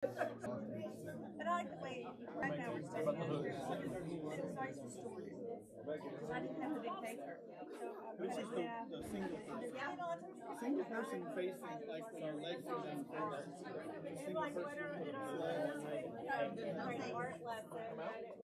But I like the way right now we're sitting in so I used to store it. Because I didn't have the big paper. So This is yeah. the single person. Yeah, no, I Single person facing, like with our legs are down first. and like what are in our art lesson.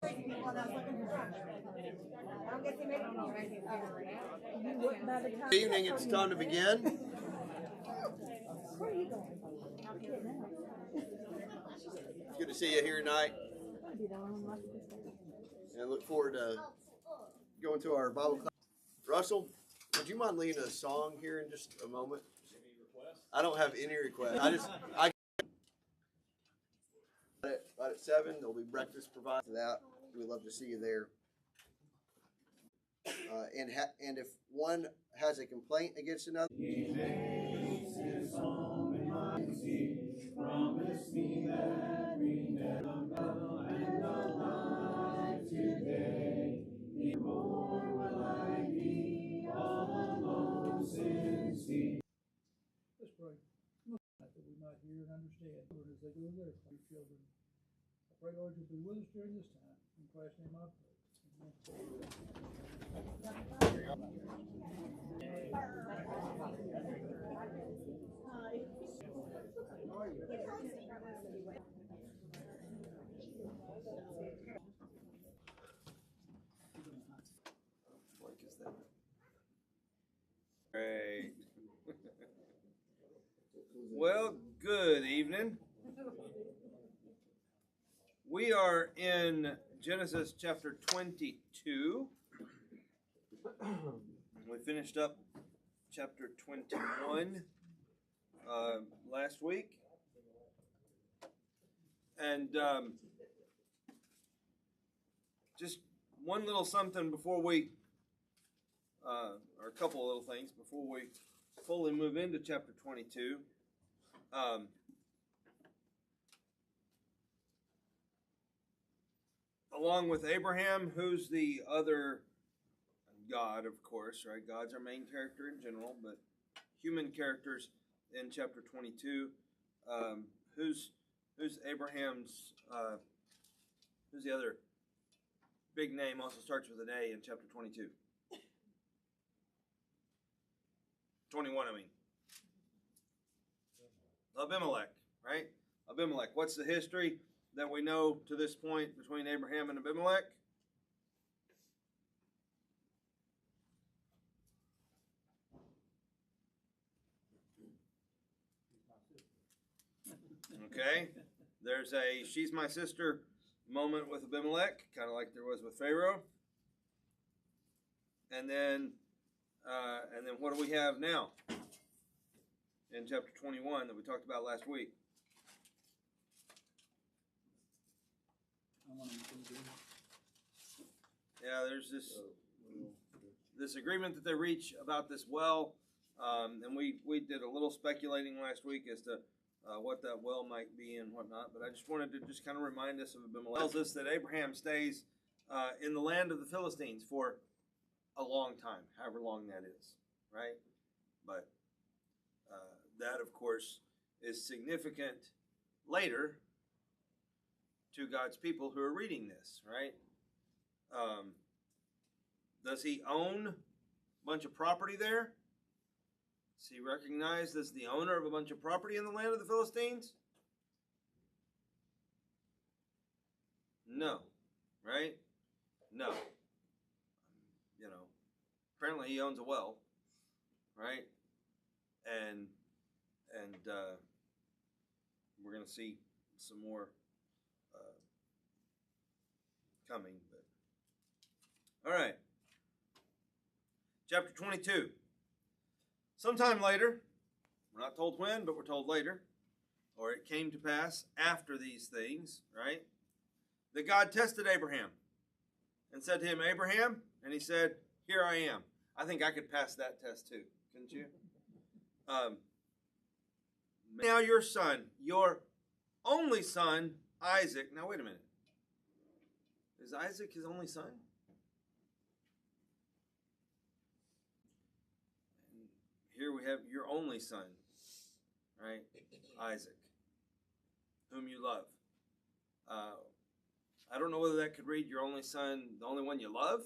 Good evening, it's time to begin. Good to see you here tonight. And I look forward to going to our Bible class. Russell, would you mind leading a song here in just a moment? I don't have any requests. I right at 7, there'll be breakfast provided for that. We'd love to see you there. And if one has a complaint against another, he makes his home in my sea. Promise me that we never go and alive today. More will I be all alone since he. Let's pray. That we might hear and understand, Lord, as they go to their children. I pray, Lord, you'll be with us during this time. In Christ's name I pray. Great. Well, good evening. We are in Genesis chapter 22. We finished up chapter 21 last week. And just one little something before we, or a couple of little things before we fully move into chapter 22. Along with Abraham, who's the other God, of course, right? God's our main character in general, but human characters in chapter 22. Who's Abraham's? Who's the other big name? Also starts with an A in chapter 22. 21, I mean. Abimelech, right? Abimelech. What's the history that we know to this point between Abraham and Abimelech? Okay. There's a she's my sister moment with Abimelech, kind of like there was with Pharaoh. And then what do we have now in chapter 21 that we talked about last week? Yeah, there's this agreement that they reach about this well, and we did a little speculating last week as to what that well might be and whatnot. But I just wanted to just kind of remind us of Abimelech. It tells us that Abraham stays in the land of the Philistines for a long time, however long that is, right? But that, of course, is significant later to God's people who are reading this, right? Does he own a bunch of property there? Is he recognized as the owner of a bunch of property in the land of the Philistines? No, right? No. You know, apparently he owns a well, right? And we're going to see some more coming. But all right. Chapter 22. Sometime later, we're not told when, but we're told later, or it came to pass after these things, right? That God tested Abraham and said to him, Abraham, and he said, here I am. I think I could pass that test too, couldn't you? Now your son, your only son, Isaac. Now wait a minute. Is Isaac his only son? And here we have your only son, right? Isaac, whom you love. I don't know whether that could read your only son, the only one you love.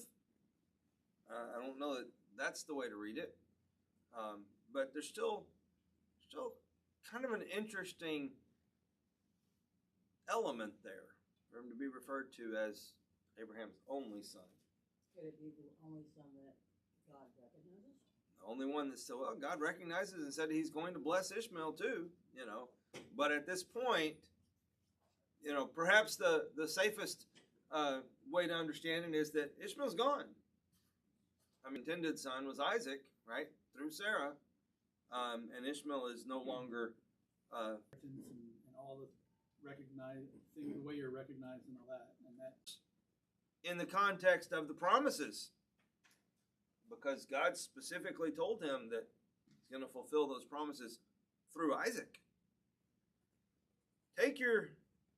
I don't know that that's the way to read it. But there's still kind of an interesting element there for him to be referred to as Abraham's only son. Could it be the only son that God recognizes? The only one that still, well, God recognizes and said he's going to bless Ishmael too, you know. But at this point, you know, perhaps the safest way to understand it is that Ishmael's gone. I mean, intended son was Isaac, right, through Sarah, and Ishmael is no longer. And all the the way you're recognized and all that, and that. In the context of the promises, because God specifically told him that he's going to fulfill those promises through Isaac. Take your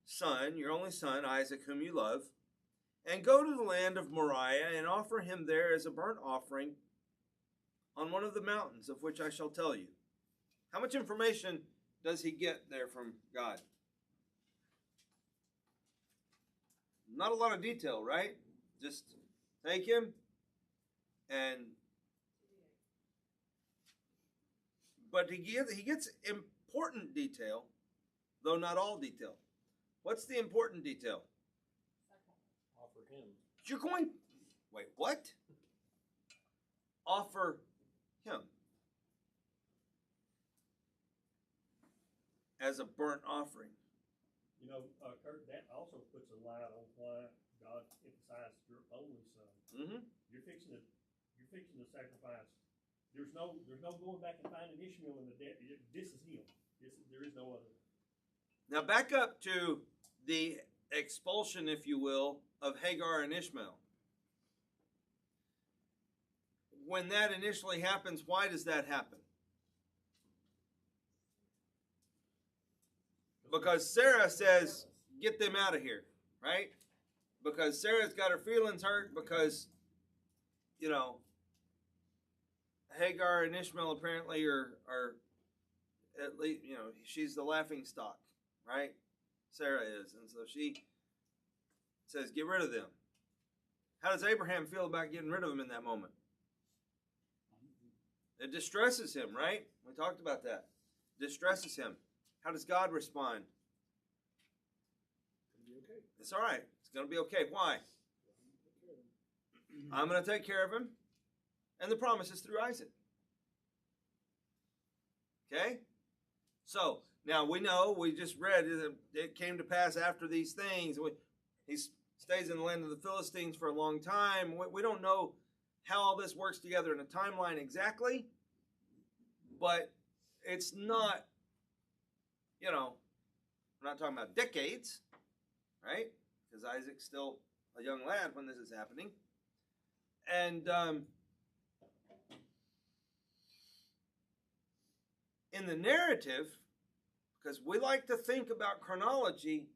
son, your only son, Isaac, whom you love, and go to the land of Moriah and offer him there as a burnt offering on one of the mountains of which I shall tell you. How much information does he get there from God? Not a lot of detail, right? Just take him and but he gets important detail, though not all detail. What's the important detail? Offer him. You're going, wait, what? Offer him as a burnt offering. You know, Kurt, that also puts a light on why God emphasized your only son. Mm-hmm. You're fixing to sacrifice. There's no going back and finding Ishmael in the dead. This is him. There is no other. Now back up to the expulsion, if you will, of Hagar and Ishmael. When that initially happens, why does that happen? Because Sarah says, get them out of here, right? Because Sarah's got her feelings hurt because, you know, Hagar and Ishmael apparently are at least, you know, she's the laughing stock, right? Sarah is. And so she says, get rid of them. How does Abraham feel about getting rid of them in that moment? It distresses him, right? We talked about that. Distresses him. How does God respond? It'll be okay. It's all right. It's going to be okay. Why? I'm going to take care of him. And the promise is through Isaac. Okay? So, now we know, we just read, it came to pass after these things. He stays in the land of the Philistines for a long time. We don't know how all this works together in a timeline exactly. But it's not, you know, we're not talking about decades, right? Because Isaac's still a young lad when this is happening. And in the narrative, because we like to think about chronology,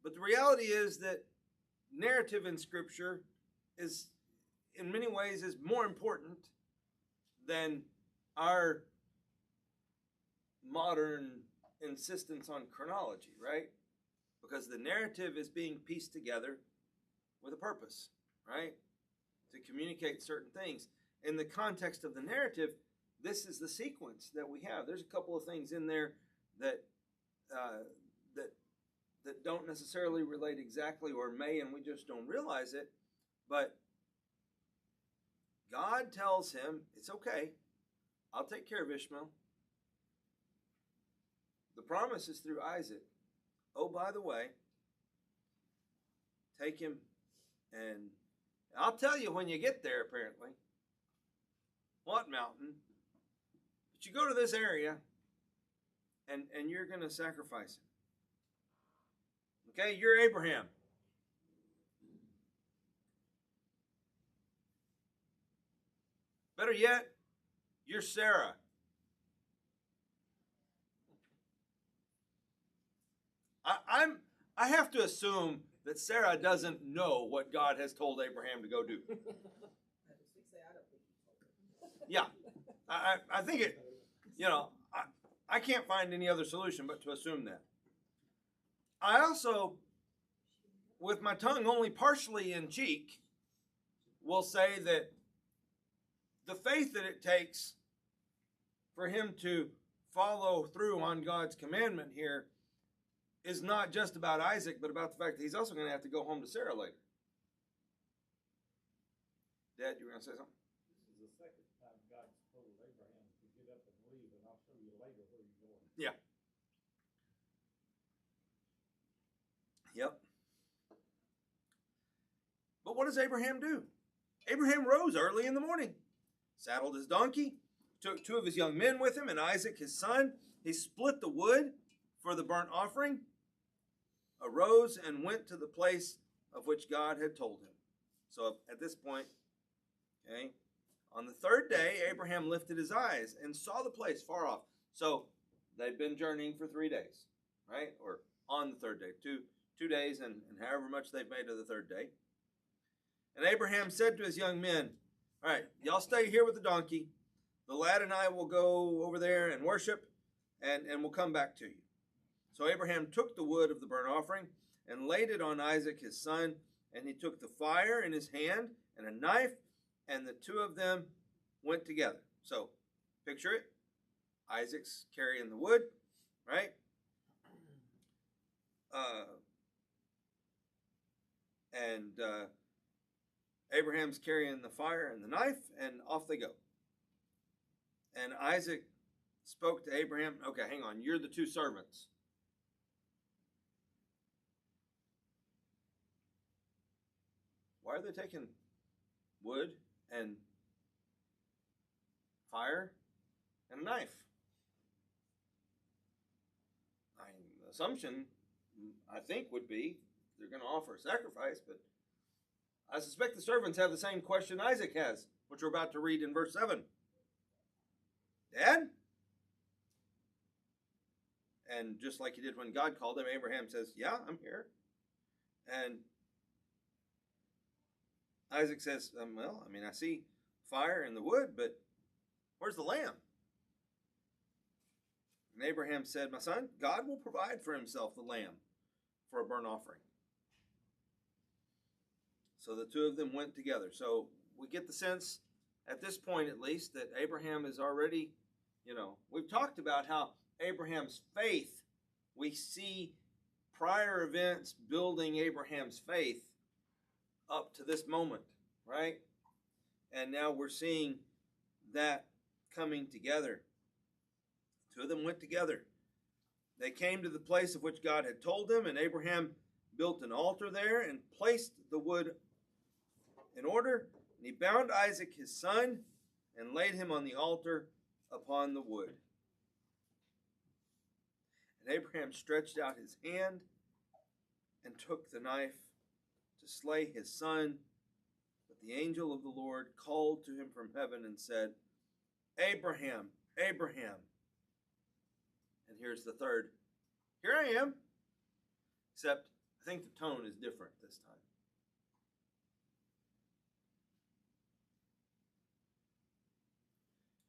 but the reality is that narrative in Scripture is, in many ways, is more important than our modern insistence on chronology, right? Because the narrative is being pieced together with a purpose, right? To communicate certain things. In the context of the narrative, this is the sequence that we have. There's a couple of things in there that that don't necessarily relate exactly, or may, and we just don't realize it. But God tells him, it's okay. I'll take care of Ishmael. The promise is through Isaac. Oh, by the way, take him, and I'll tell you when you get there, apparently, what mountain. But you go to this area, and you're going to sacrifice him. Okay, you're Abraham. Better yet, you're Sarah. I have to assume that Sarah doesn't know what God has told Abraham to go do. Yeah, I think it, you know, I can't find any other solution but to assume that. I also, with my tongue only partially in cheek, will say that the faith that it takes for him to follow through on God's commandment here is not just about Isaac, but about the fact that he's also going to have to go home to Sarah later. Dad, you were going to say something? This is the second time God's told Abraham to get up and leave, and I'll show you later where you're going. Yeah. Yep. But what does Abraham do? Abraham rose early in the morning, saddled his donkey, took 2 of his young men with him, and Isaac his son. He split the wood for the burnt offering, arose, and went to the place of which God had told him. So at this point, okay, on the 3rd day, Abraham lifted his eyes and saw the place far off. So they'd been journeying for 3 days, right? Or on the 3rd day, two days and however much they've made of the 3rd day. And Abraham said to his young men, all right, y'all stay here with the donkey. The lad and I will go over there and worship, and we'll come back to you. So Abraham took the wood of the burnt offering and laid it on Isaac his son, and he took the fire in his hand and a knife, and the 2 of them went together. So picture it. Isaac's carrying the wood, right? Abraham's carrying the fire and the knife, and off they go. And Isaac spoke to Abraham, okay, hang on, you're the 2 servants. Why are they taking wood and fire and a knife? The assumption, I think, would be they're going to offer a sacrifice, but I suspect the servants have the same question Isaac has, which we're about to read in verse 7. Dad? And just like he did when God called him, Abraham says, yeah, I'm here. And Isaac says, well, I mean, I see fire in the wood, but where's the lamb? And Abraham said, my son, God will provide for himself the lamb for a burnt offering. So the 2 of them went together. So we get the sense, at this point at least, that Abraham is already, we've talked about how Abraham's faith, we see prior events building Abraham's faith up to this moment, right? And now we're seeing that coming together. 2 of them went together. They came to the place of which God had told them, and Abraham built an altar there and placed the wood in order. And he bound Isaac his son and laid him on the altar upon the wood. And Abraham stretched out his hand and took the knife to slay his son. But the angel of the Lord called to him from heaven and said, Abraham, Abraham. And here's the third, here I am. Except I think the tone is different this time.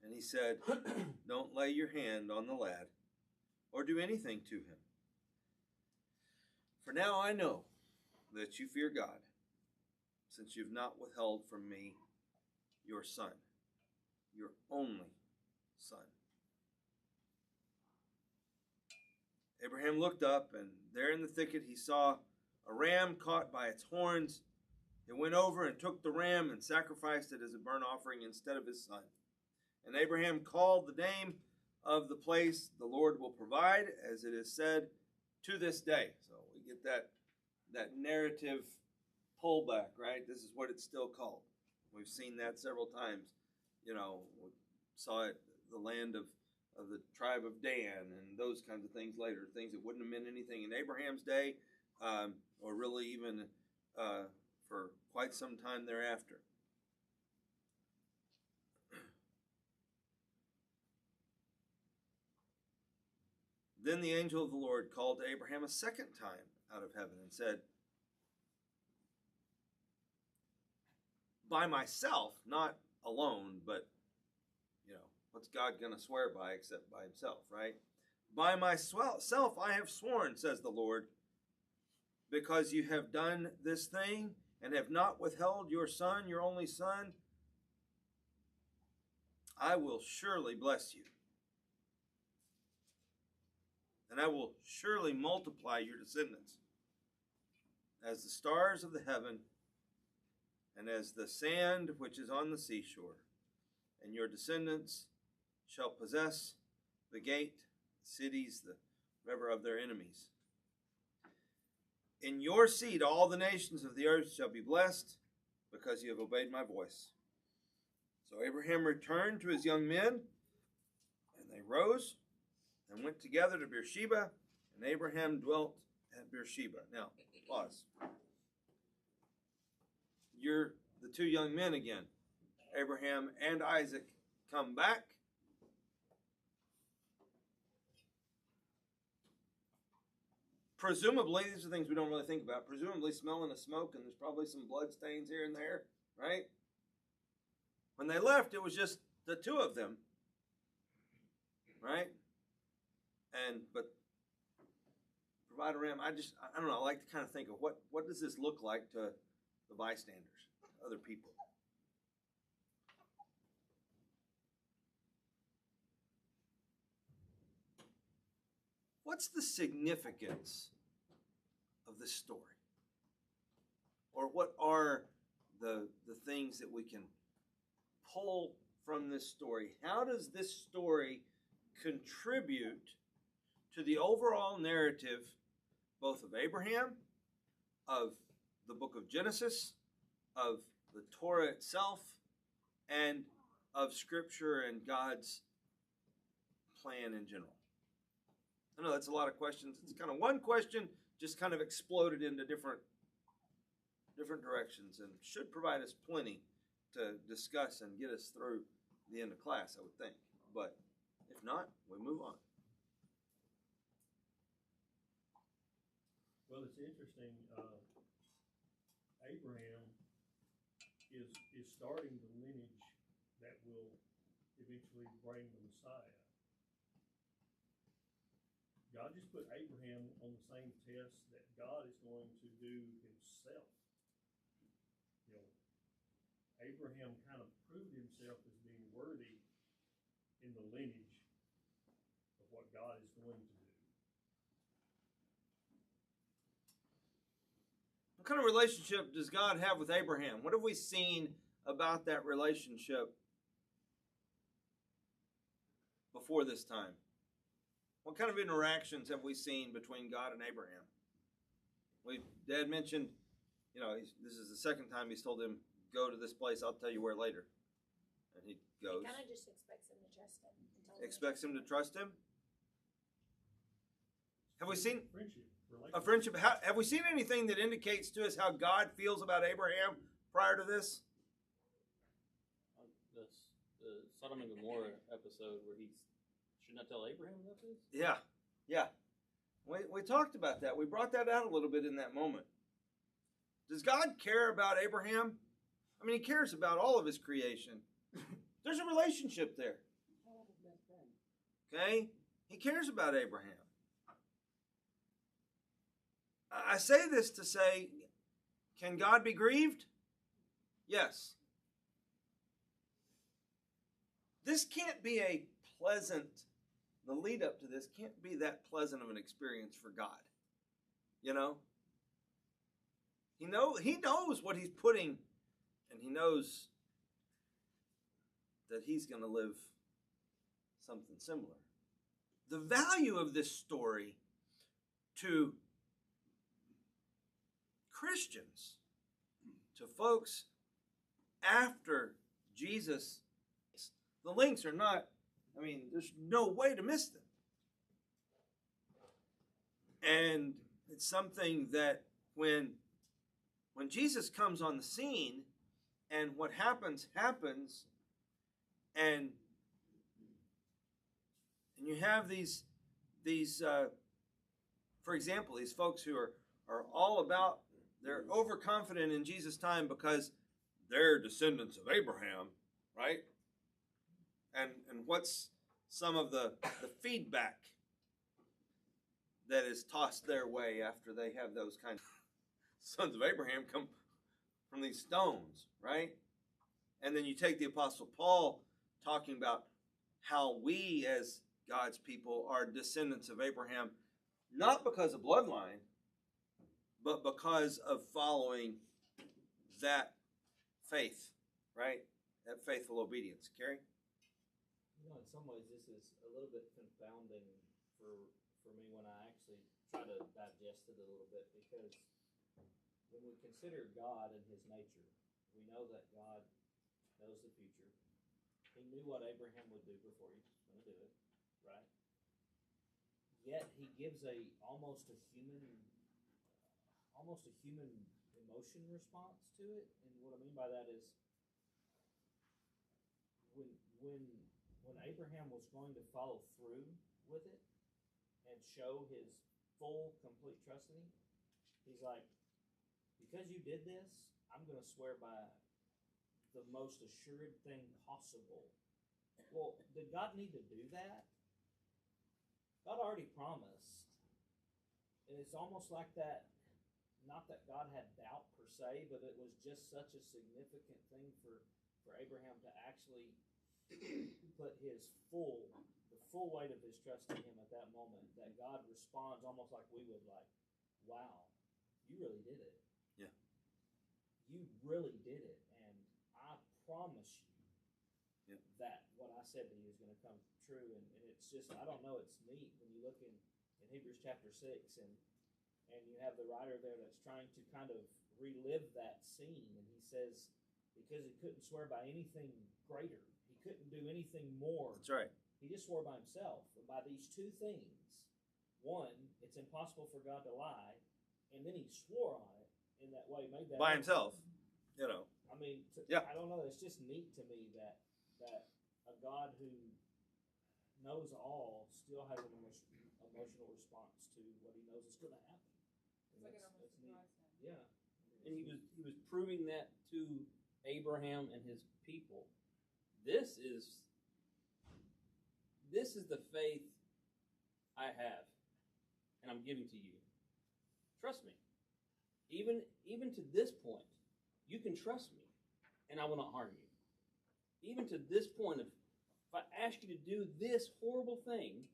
And he said, don't lay your hand on the lad or do anything to him. For now I know that you fear God, since you've not withheld from me your son, your only son. Abraham looked up, and there in the thicket he saw a ram caught by its horns. He went over and took the ram and sacrificed it as a burnt offering instead of his son. And Abraham called the name of the place, the Lord will provide, as it is said to this day. So we get that narrative pullback, right? This is what it's still called. We've seen that several times. We saw it, the land of the tribe of Dan and those kinds of things later, things that wouldn't have meant anything in Abraham's day, or really even for quite some time thereafter. Then the angel of the Lord called to Abraham a second time out of heaven and said, by myself, not alone, but, what's God going to swear by except by himself, right? By myself I have sworn, says the Lord, because you have done this thing and have not withheld your son, your only son, I will surely bless you. And I will surely multiply your descendants as the stars of the heaven and as the sand which is on the seashore. And your descendants shall possess the gate, cities, the whatever of their enemies. In your seed all the nations of the earth shall be blessed, because you have obeyed my voice. So Abraham returned to his young men, and they rose and went together to Beersheba, and Abraham dwelt at Beersheba. Now, pause. You're the two young men again. Abraham and Isaac come back. Presumably, these are things we don't really think about. Presumably smelling of smoke, and there's probably some blood stains here and there, right? When they left, it was just the two of them, right? But Provider Ram, I don't know, I like to kind of think of what does this look like to the bystanders, other people. What's the significance of this story? Or what are the things that we can pull from this story? How does this story contribute to the overall narrative, both of Abraham, of the book of Genesis, of the Torah itself, and of Scripture and God's plan in general? I know that's a lot of questions. It's kind of one question, just kind of exploded into different directions, and should provide us plenty to discuss and get us through the end of class, I would think. But if not, we move on. Well, it's interesting. Abraham is starting the lineage that will eventually bring the Messiah. God just put Abraham on the same test that God is going to do himself. You know, Abraham kind of proved himself as being worthy in the lineage of what God is going to do. What kind of relationship does God have with Abraham? What have we seen about that relationship before this time? What kind of interactions have we seen between God and Abraham? Dad mentioned, this is the second time he's told him, go to this place, I'll tell you where later. And he goes. He kind of just expects him to trust him. Expects him to trust him? Have we seen Friendship, a friendship? Have we seen anything that indicates to us how God feels about Abraham prior to this? The Sodom and Gomorrah episode where he should not tell Abraham about this? Yeah. We talked about that. We brought that out a little bit in that moment. Does God care about Abraham? I mean, he cares about all of his creation. There's a relationship there. Okay? He cares about Abraham. I say this to say, can God be grieved? Yes. This can't be a pleasant, the lead up to this can't be that pleasant of an experience for God. He knows what he's putting, and he knows that he's going to live something similar. The value of this story to Christians, to folks after Jesus, the links are not, there's no way to miss them. And it's something that when Jesus comes on the scene and what happens, and you have these for example, these folks who are all about, they're overconfident in Jesus' time because they're descendants of Abraham, right? And what's some of the feedback that is tossed their way after they have those kind of sons of Abraham come from these stones, right? And then you take the Apostle Paul talking about how we as God's people are descendants of Abraham, not because of bloodline, but because of following that faith, right? That faithful obedience. Carrie? You know, in some ways, this is a little bit confounding for me when I actually try to digest it a little bit, because when we consider God and His nature, we know that God knows the future. He knew what Abraham would do before he was going to do it, right? Yet He gives almost a human emotion response to it. And what I mean by that is, when Abraham was going to follow through with it and show his full, complete trust in Him, He's like, because you did this, I'm going to swear by the most assured thing possible. Well, did God need to do that? God already promised. And it's almost like that, not that God had doubt per se, but it was just such a significant thing for Abraham to actually put the full weight of his trust in Him at that moment, that God responds almost like we would, like, wow, you really did it. Yeah. You really did it. And I promise you that what I said to you is going to come true. And it's just, I don't know, it's neat when you look in Hebrews chapter 6 and you have the writer there that's trying to kind of relive that scene. And he says, because he couldn't swear by anything greater, he couldn't do anything more. That's right. He just swore by himself. And by these two things, one, it's impossible for God to lie, and then he swore on it in that way, made that By himself, you know. I mean, Yeah. I don't know. It's just neat to me that a God who knows all still has an emotional response to what He knows is going to happen. And that's neat. Yeah. And he was proving that to Abraham and his people. This is the faith I have, and I'm giving to you. Trust me. Even to this point, you can trust me, and I will not harm you. Even to this point, if I ask you to do this horrible thing,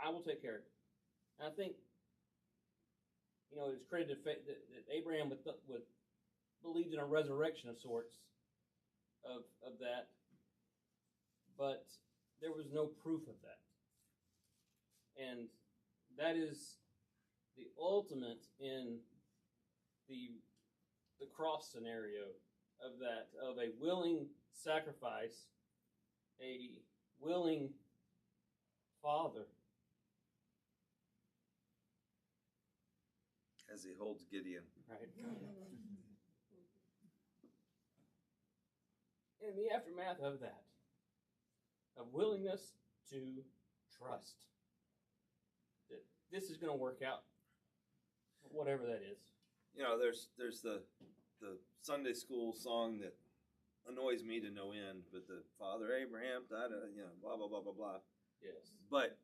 I will take care of it. And I think, it's credited that Abraham believed in a resurrection of sorts of that, but there was no proof of that. And that is the ultimate in the cross scenario of a willing sacrifice, a willing Father. As he holds Gideon. Right. In the aftermath of that, of willingness to trust that this is going to work out, whatever that is. There's the Sunday school song that annoys me to no end, but the Father Abraham, blah blah blah blah blah. Yes. But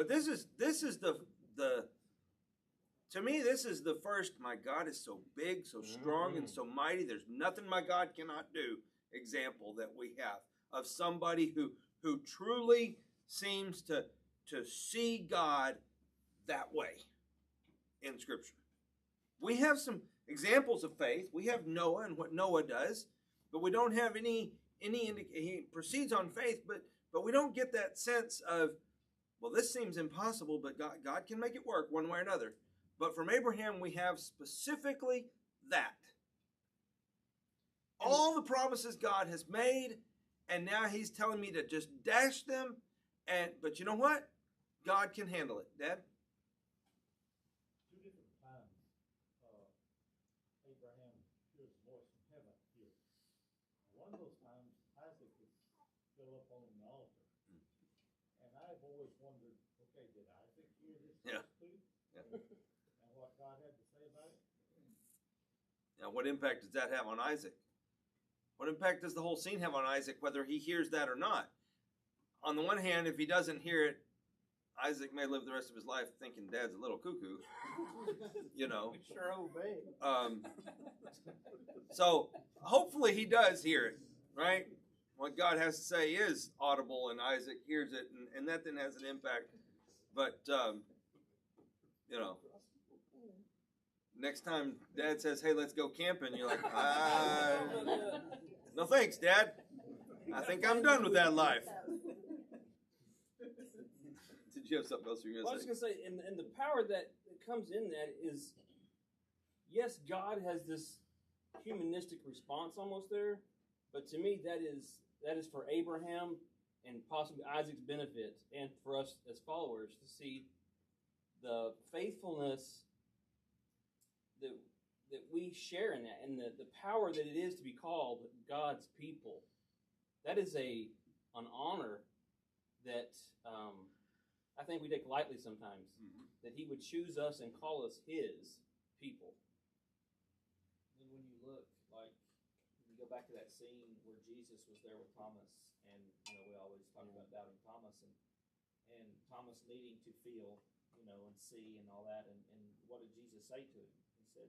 this is the to me, this is the first, my God is so big, so strong, and so mighty, there's nothing my God cannot do, example that we have of somebody who truly seems to see God that way in Scripture. We have some examples of faith. We have Noah and what Noah does, but we don't have any he proceeds on faith, but we don't get that sense of, well, this seems impossible, but God can make it work one way or another. But from Abraham, we have specifically that. All the promises God has made, and now He's telling me to just dash them. But you know what? God can handle it. Dad? Two different times, Abraham hears a voice from heaven here. One of those times, Isaac is still up on the altar. And I've always wondered, okay, did Isaac hear this voice too? Yeah. And what God had to say about it? Now, what impact does that have on Isaac? What impact does the whole scene have on Isaac, whether he hears that or not? On the one hand, if he doesn't hear it, Isaac may live the rest of his life thinking Dad's a little cuckoo. Sure obey. So hopefully he does hear it, right? What God has to say is audible, and Isaac hears it, and that then has an impact. But, next time Dad says, "Hey, let's go camping," you're like, "No thanks, Dad. I think I'm done with that life." Did you have something else you were Well, I going was to say? going to say, and the power that comes in that is, yes, God has this humanistic response almost there, but to me that is for Abraham and possibly Isaac's benefit, and for us as followers to see the faithfulness that we share in that, and the power that it is to be called God's people. That is an honor that I think we take lightly sometimes, that He would choose us and call us His people. And when you look, like, you go back to that scene where Jesus was there with Thomas, and we always talk about doubting Thomas, and Thomas needing to feel, and see and all that, and what did Jesus say to him? He said,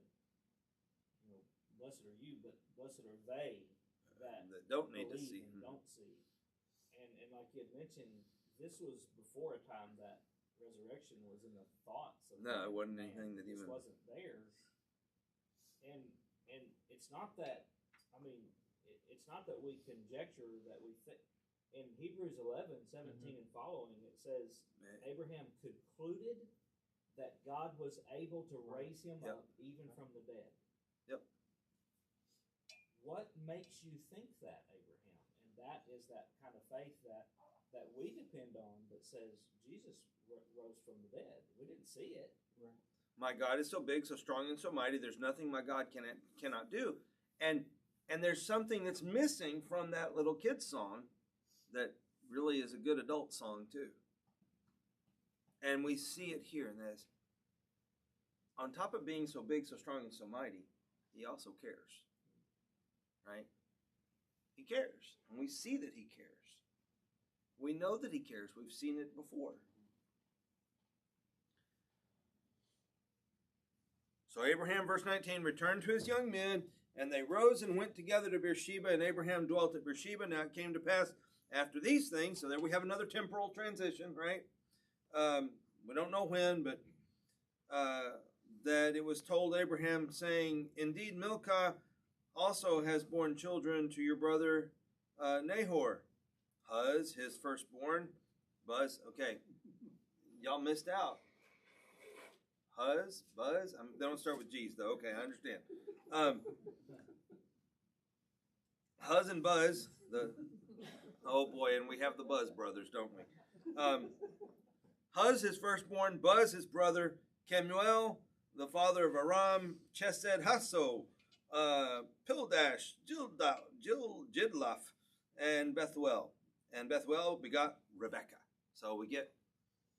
blessed are you, but blessed are they that don't need to believe see. and don't see. And like you had mentioned, this was before a time that resurrection was in the thoughts of No, it wasn't man. anything that It even wasn't there. And it's not that, it's not that we conjecture that we think. In Hebrews 11:17 and following, it says Abraham concluded that God was able to raise him up even from the dead. Yep. What makes you think that, Abraham? And that is that kind of faith that we depend on, that says Jesus rose from the dead. We didn't see it. Right. My God is so big, so strong, and so mighty. There's nothing my God cannot do. And there's something that's missing from that little kid's song that really is a good adult song too. And we see it here, and that is, on top of being so big, so strong, and so mighty, He also cares. Right? He cares. And we see that He cares. We know that He cares. We've seen it before. So Abraham, verse 19, returned to his young men, and they rose and went together to Beersheba, and Abraham dwelt at Beersheba. Now it came to pass after these things, so there we have another temporal transition, right? We don't know when, but that it was told Abraham, saying, indeed, Milcah also has borne children to your brother Nahor. Huz, his firstborn. Buzz, okay. Y'all missed out. Huz, Buzz. They don't start with G's, though. Okay, I understand. Huz and Buzz. Oh, boy, and we have the Buzz brothers, don't we? Huz, his firstborn. Buzz, his brother. Kemuel, the father of Aram. Chesed, Hasso. Pildash, Jidlaph, and Bethuel. And Bethuel begot Rebekah. So we get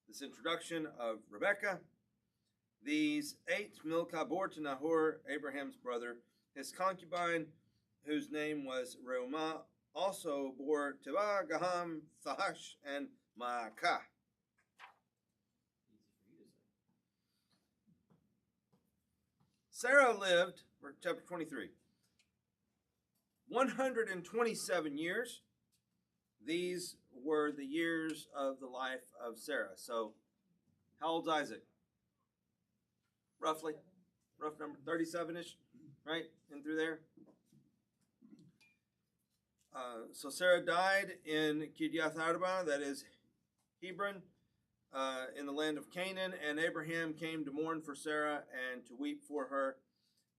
this introduction of Rebekah. These 8 Milcah bore to Nahor, Abraham's brother. His concubine, whose name was Reumah, also bore Tebah, Gaham, Thahash, and Maacah. Sarah lived, chapter 23, 127 years. These were the years of the life of Sarah. So, how old's Isaac? Roughly, rough number, 37-ish, right? In through there. So Sarah died in Kiriath Arba, that is Hebron, in the land of Canaan, and Abraham came to mourn for Sarah and to weep for her.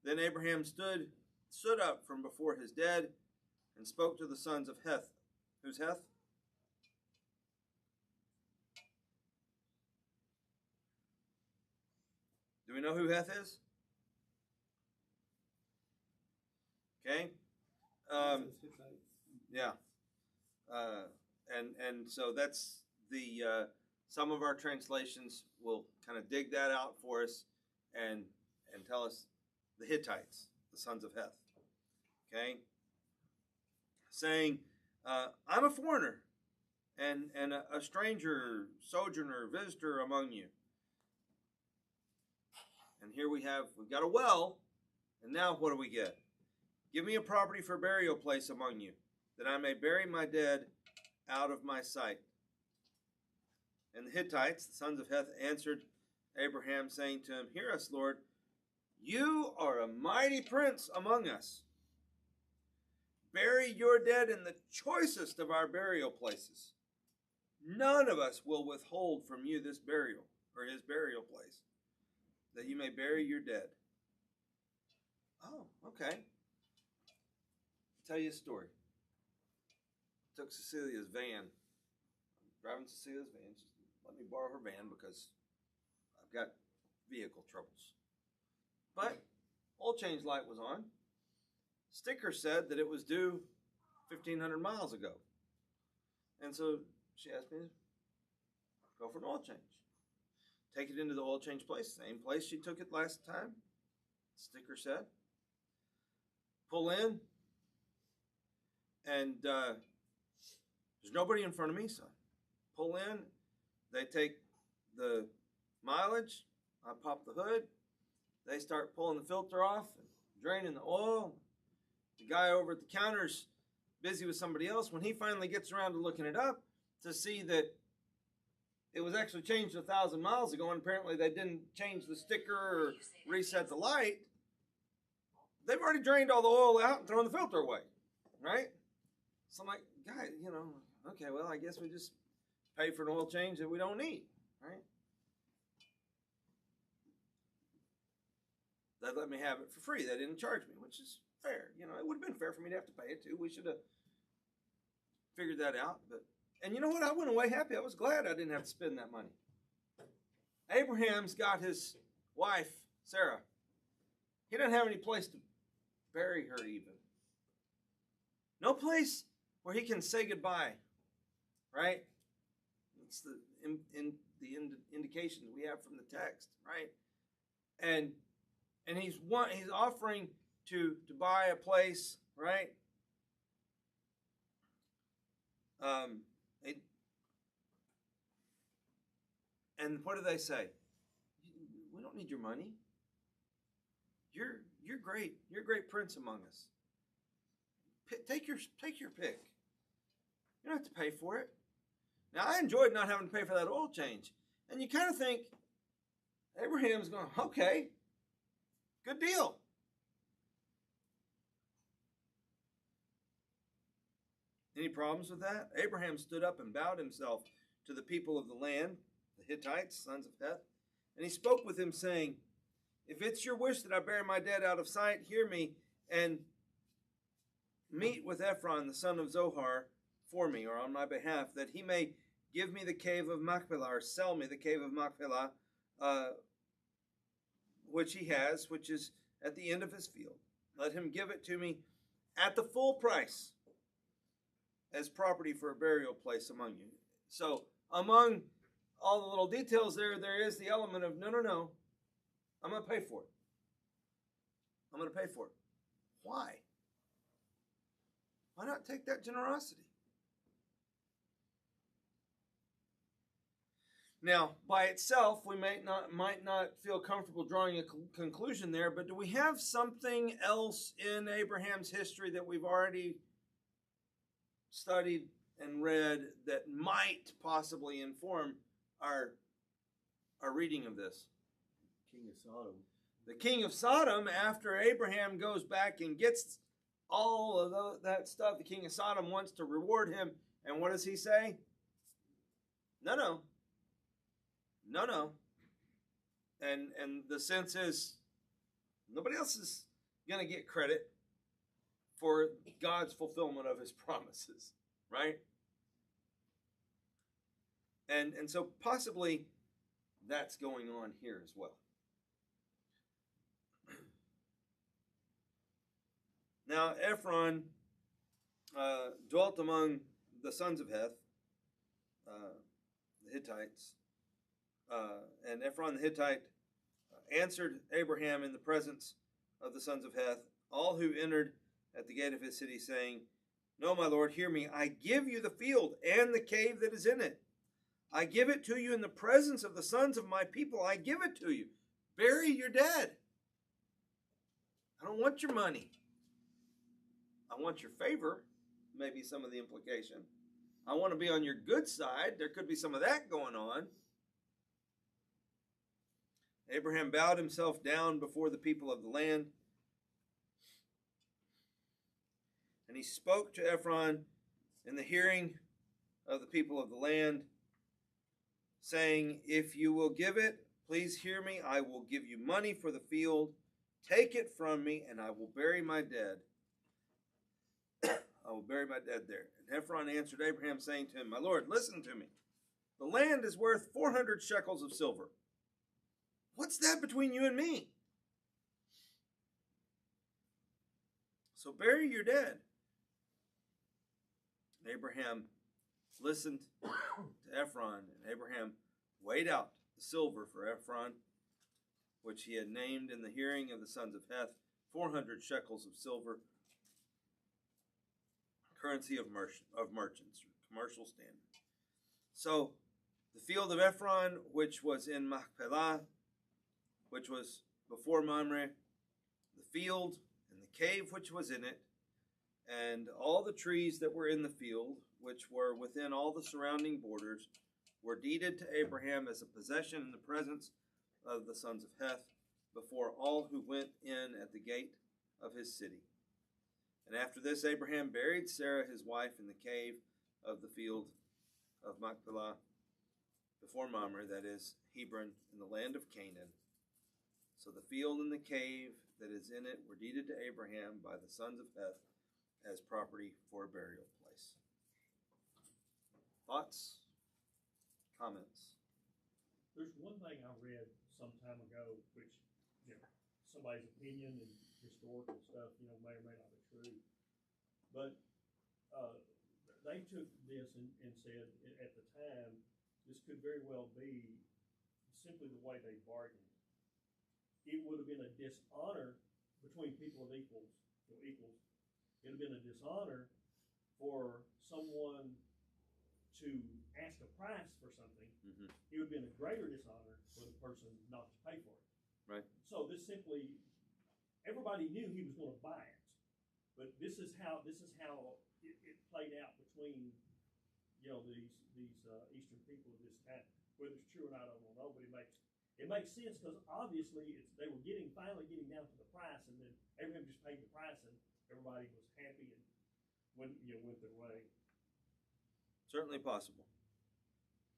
Then Abraham stood up from before his dead and spoke to the sons of Heth. Who's Heth? Do we know who Heth is? Okay. Yeah. And so that's the some of our translations will kind of dig that out for us and tell us the Hittites, the sons of Heth. Okay. Saying, I'm a foreigner and a stranger, sojourner, visitor among you. And here we've got a well, and now what do we get? Give me a property for burial place among you, that I may bury my dead out of my sight. And the Hittites, the sons of Heth, answered Abraham, saying to him, hear us, Lord. You are a mighty prince among us. Bury your dead in the choicest of our burial places. None of us will withhold from you this burial, or his burial place, that you may bury your dead. Oh, okay. I'll tell you a story. Took Cecilia's van. Driving Cecilia's van. She let me borrow her van because I've got vehicle troubles. But oil change light was on. Sticker said that it was due 1,500 miles ago. And so she asked me to go for an oil change. Take it into the oil change place, same place she took it last time. Sticker said. Pull in, and there's nobody in front of me, son. Pull in, they take the mileage, I pop the hood, they start pulling the filter off, and draining the oil. The guy over at the counter's busy with somebody else. When he finally gets around to looking it up to see that it was actually changed 1,000 miles ago, and apparently they didn't change the sticker or reset the light, they've already drained all the oil out and thrown the filter away, right? So I'm like, guy, okay, well, I guess we just pay for an oil change that we don't need, right? They let me have it for free. They didn't charge me, which is fair. It would have been fair for me to have to pay it too. We should have figured that out. And you know what? I went away happy. I was glad I didn't have to spend that money. Abraham's got his wife, Sarah. He doesn't have any place to bury her even. No place where he can say goodbye, right? It's the indications we have from the text, right? And he's offering to buy a place, right? And what do they say? We don't need your money. You're great. You're a great prince among us. Take your pick. You don't have to pay for it. Now, I enjoyed not having to pay for that oil change. And you kind of think, Abraham's going, okay, good deal. Any problems with that? Abraham stood up and bowed himself to the people of the land, the Hittites, sons of Heth, and he spoke with him, saying, if it's your wish that I bury my dead out of sight, hear me and meet with Ephron, the son of Zohar, for me, or on my behalf, that he may give me the cave of Machpelah, or sell me the cave of Machpelah, which he has, which is at the end of his field. Let him give it to me at the full price as property for a burial place among you. So among all the little details there is the element of, no, I'm going to pay for it. I'm going to pay for it. Why? Why not take that generosity? Now, by itself, we might not feel comfortable drawing a conclusion there, but do we have something else in Abraham's history that we've already studied and read that might possibly inform our reading of this? King of Sodom. The king of Sodom, after Abraham goes back and gets all of that stuff, the king of Sodom wants to reward him. And what does he say? No. And the sense is, nobody else is going to get credit for God's fulfillment of his promises, right? And so possibly that's going on here as well. Now, Ephron dwelt among the sons of Heth, the Hittites, and Ephron the Hittite answered Abraham in the presence of the sons of Heth, all who entered at the gate of his city, saying, no, my lord, hear me. I give you the field and the cave that is in it. I give it to you in the presence of the sons of my people. I give it to you. Bury your dead. I don't want your money. I want your favor, maybe some of the implication. I want to be on your good side. There could be some of that going on. Abraham bowed himself down before the people of the land, and he spoke to Ephron in the hearing of the people of the land, saying, "If you will give it, please hear me. I will give you money for the field. Take it from me, and I will bury my dead. I will bury my dead there." And Ephron answered Abraham, saying to him, "My lord, listen to me. The land is worth 400 shekels of silver. What's that between you and me? So bury your dead." And Abraham listened to Ephron, and Abraham weighed out the silver for Ephron, which he had named in the hearing of the sons of Heth, 400 shekels of silver, currency of merchants, commercial standard. So the field of Ephron, which was in Machpelah, which was before Mamre, the field and the cave which was in it, and all the trees that were in the field, which were within all the surrounding borders, were deeded to Abraham as a possession in the presence of the sons of Heth, before all who went in at the gate of his city. And after this, Abraham buried Sarah his wife in the cave of the field of Machpelah, before Mamre, that is, Hebron, in the land of Canaan. So the field and the cave that is in it were deeded to Abraham by the sons of Heth as property for a burial place. Thoughts? Comments? There's one thing I read some time ago, which, somebody's opinion and historical stuff, may or may not be true. But they took this and said at the time, this could very well be simply the way they bargained. It would have been a dishonor between people of equals. It would have been a dishonor for someone to ask a price for something. Mm-hmm. It would have been a greater dishonor for the person not to pay for it. Right. So this simply, everybody knew he was going to buy it, but this is how it played out between these Eastern people of this time. Whether it's true or not, I don't know, but it makes sense because obviously they were finally getting down to the price, and then Abraham just paid the price, and everybody was happy and went their way. Certainly possible.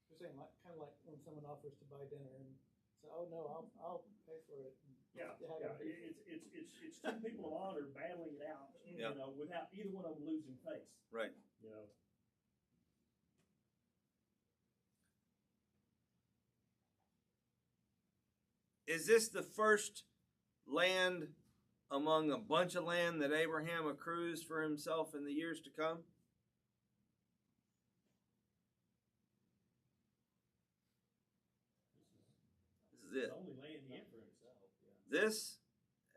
You're saying kind of like when someone offers to buy dinner and say, "Oh no, I'll pay for it." Yeah. It's two people of honor battling it out, without either one of them losing face. Right. Is this the first land among a bunch of land that Abraham accrues for himself in the years to come? This is it. The only land he had for himself. This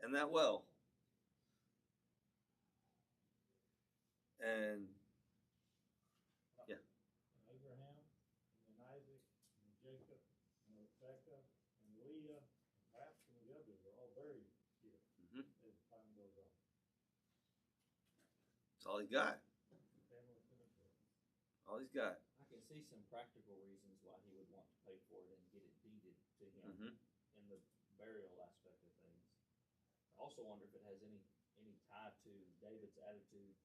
and that well. And Abraham, and Isaac, and Jacob, and Rebekah, and Leah, and perhaps some of the others are all buried here as time goes on. that's all he's got. All he's got. I can see some practical reasons why he would want to pay for it and get it deeded to him in the burial aspect of things. I also wonder if it has any tie to David's attitude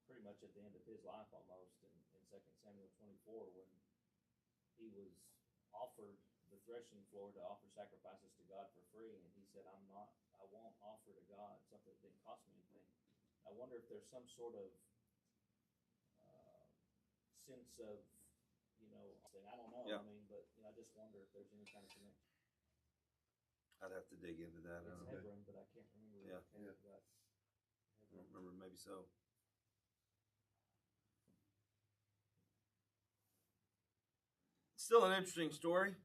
pretty much at the end of his life almost in 2 Samuel 24 when he was offered the threshing floor to offer sacrifices to God for free, and he said, I won't offer to God something that didn't cost me anything. I wonder if there's some sort of sense of, thing. I don't know. Yeah. I mean, but I just wonder if there's any kind of connection. I'd have to dig into that. It's Hebron, but I can't remember. Yeah. But I don't remember. Maybe so. Still an interesting story.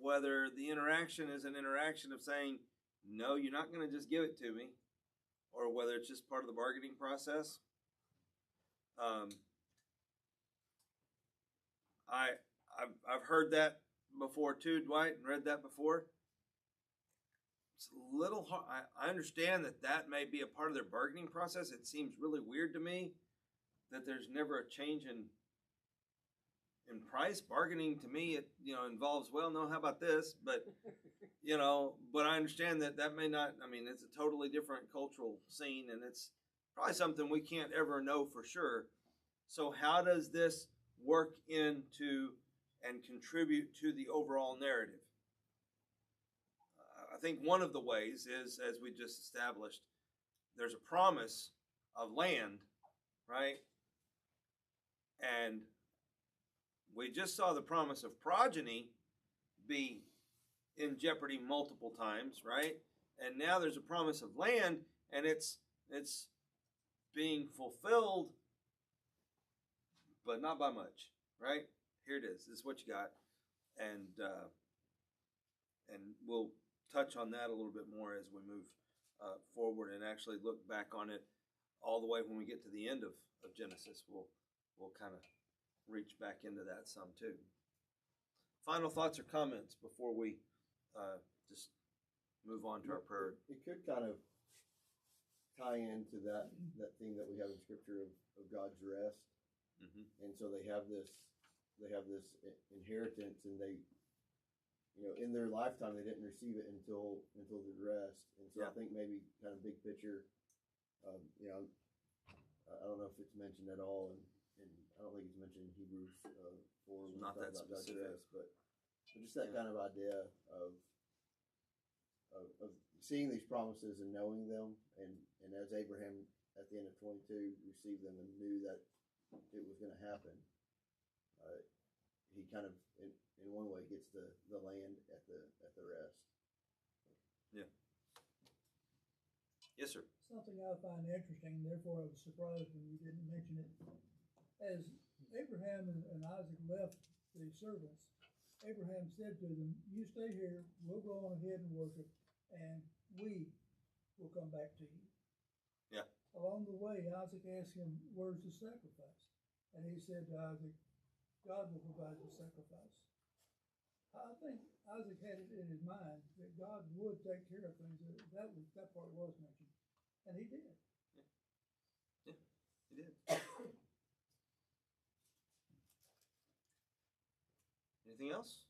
Whether the interaction is an interaction of saying, no, you're not going to just give it to me, or whether it's just part of the bargaining process. I've heard that before too, Dwight, and read that before. It's a little hard. I understand that may be a part of their bargaining process. It seems really weird to me that there's never a change in and price bargaining to me, it, you know, involves, well, no, how about this? But, you know, but I understand that that may not, I mean, it's a totally different cultural scene, and it's probably something we can't ever know for sure. So how does this work into and contribute to the overall narrative? I think one of the ways is, as we just established, there's a promise of land, right? And we just saw the promise of progeny be in jeopardy multiple times, right? And now there's a promise of land, and it's being fulfilled, but not by much, right? Here it is. This is what you got, and we'll touch on that a little bit more as we move forward and actually look back on it all the way when we get to the end of Genesis. We'll kind of reach back into that some too. Final thoughts or comments before we just move on to our prayer. It could kind of tie into that theme that we have in Scripture of God's rest, and so they have this inheritance, and they, you know, in their lifetime they didn't receive it until the rest, and so I think maybe kind of big picture, you know, I don't know if it's mentioned at all, and I don't think it's mentioned in Hebrews 4. Not that specific, but just that kind of idea of seeing these promises and knowing them, and as Abraham at the end of 22 received them and knew that it was going to happen, he kind of in one way gets the land at the rest. Yeah. Yes, sir. Something I find interesting, therefore I was surprised when you didn't mention it. As Abraham and Isaac left the servants, Abraham said to them, "You stay here, we'll go on ahead and worship, and we will come back to you." Yeah. Along the way, Isaac asked him, "Where's the sacrifice?" And he said to Isaac, "God will provide the sacrifice." I think Isaac had it in his mind that God would take care of things. That part was mentioned, and he did. Yeah, he did. Anything else?